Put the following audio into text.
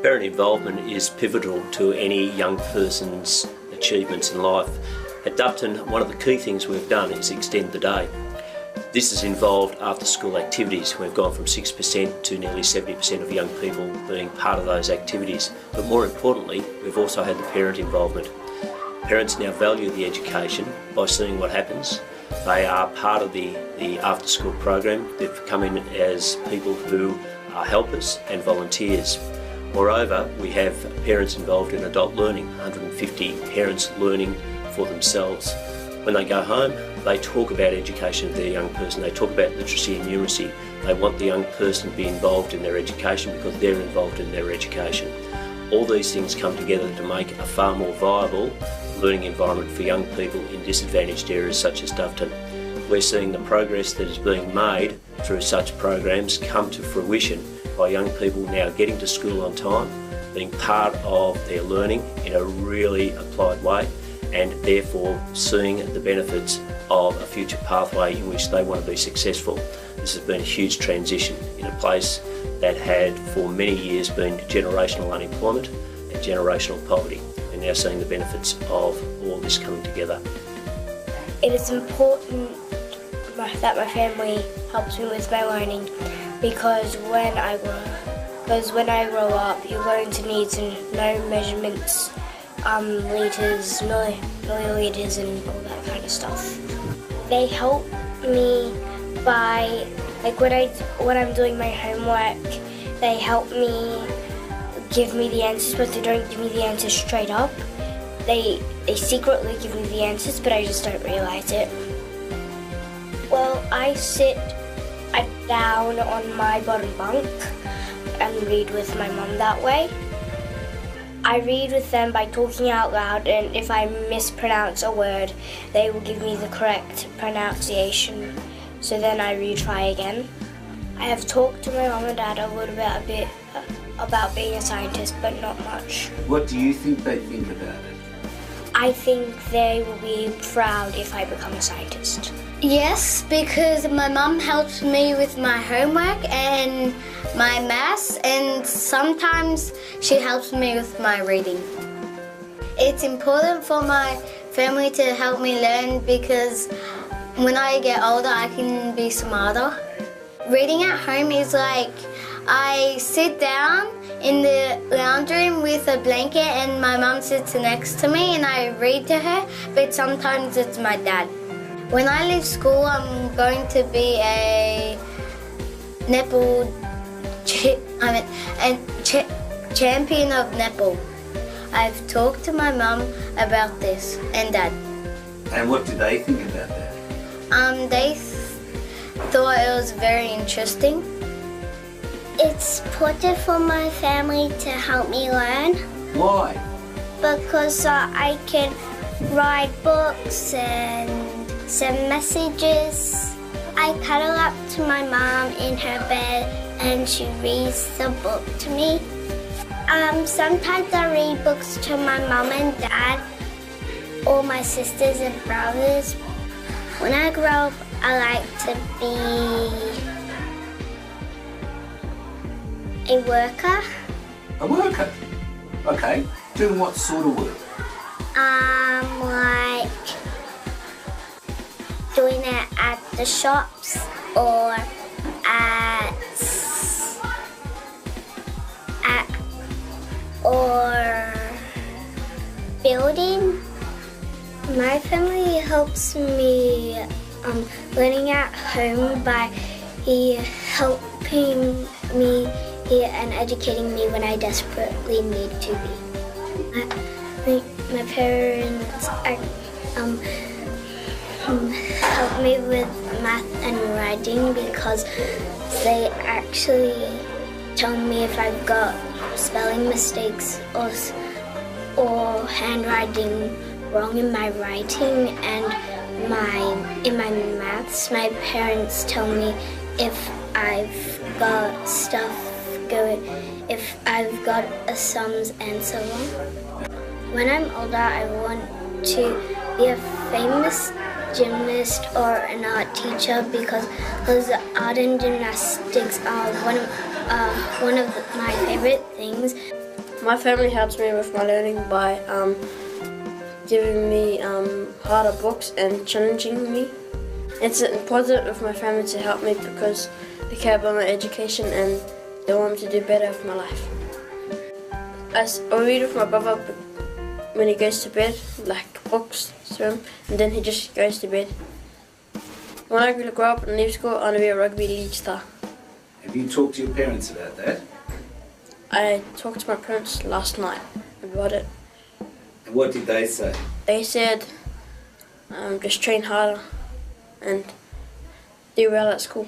Parent involvement is pivotal to any young person's achievements in life. At Doveton, one of the key things we've done is extend the day. This has involved after-school activities. We've gone from 6% to nearly 70% of young people being part of those activities. But more importantly, we've also had the parent involvement. Parents now value the education by seeing what happens. They are part of the after-school program. They've come in as people who are helpers and volunteers. Moreover, we have parents involved in adult learning, 150 parents learning for themselves. When they go home, they talk about education of their young person. They talk about literacy and numeracy. They want the young person to be involved in their education because they're involved in their education. All these things come together to make a far more viable learning environment for young people in disadvantaged areas such as Doveton. We're seeing the progress that is being made through such programs come to fruition by young people now getting to school on time, being part of their learning in a really applied way, and therefore seeing the benefits of a future pathway in which they want to be successful. This has been a huge transition in a place that had for many years been generational unemployment and generational poverty. We're now seeing the benefits of all this coming together. It is important that my family helps me with my learning because when I grow up, you're going to need to know measurements, litres, milliliters and all that kind of stuff. They help me by, like when I'm doing my homework, they help me give me the answers, but they don't give me the answers straight up. They secretly give me the answers, but I just don't realise it. Well, I sit down on my bottom bunk and read with my mum that way. I read with them by talking out loud, and if I mispronounce a word, they will give me the correct pronunciation, so then I retry again. I have talked to my mum and dad a bit about being a scientist, but not much. What do you think they think about it? I think they will be proud if I become a scientist. Yes, because my mum helps me with my homework and my maths, and sometimes she helps me with my reading. It's important for my family to help me learn because when I get older I can be smarter. Reading at home is like I sit down in the lounge room with a blanket and my mum sits next to me and I read to her, but sometimes it's my dad. When I leave school, I'm going to be a champion of netball. I've talked to my mum about this and dad. And what did they think about that? They thought it was very interesting. It's important for my family to help me learn. Why? Because I can write books and send messages. I cuddle up to my mom in her bed and she reads the book to me. Sometimes I read books to my mom and dad or my sisters and brothers. When I grow up, I like to be a worker. A worker? Okay. Doing what sort of work? Like doing it at the shops or or building. My family helps me learning at home by helping me and educating me when I desperately need to be. My parents help me with math and writing because they actually tell me if I've got spelling mistakes or handwriting wrong in my writing and in my maths. My parents tell me if I've got stuff going, if I've got sums and so on. When I'm older, I want to be a famous gymnast or an art teacher because art and gymnastics are one of my favorite things. My family helps me with my learning by giving me harder books and challenging me. It's important with my family to help me because they care about my education and they want me to do better with my life. I read with my brother when he goes to bed, like books to him, and then he just goes to bed. When I grow up and leave school, I want to be a rugby league star. Have you talked to your parents about that? I talked to my parents last night about it. And what did they say? They said, just train harder and do well at school.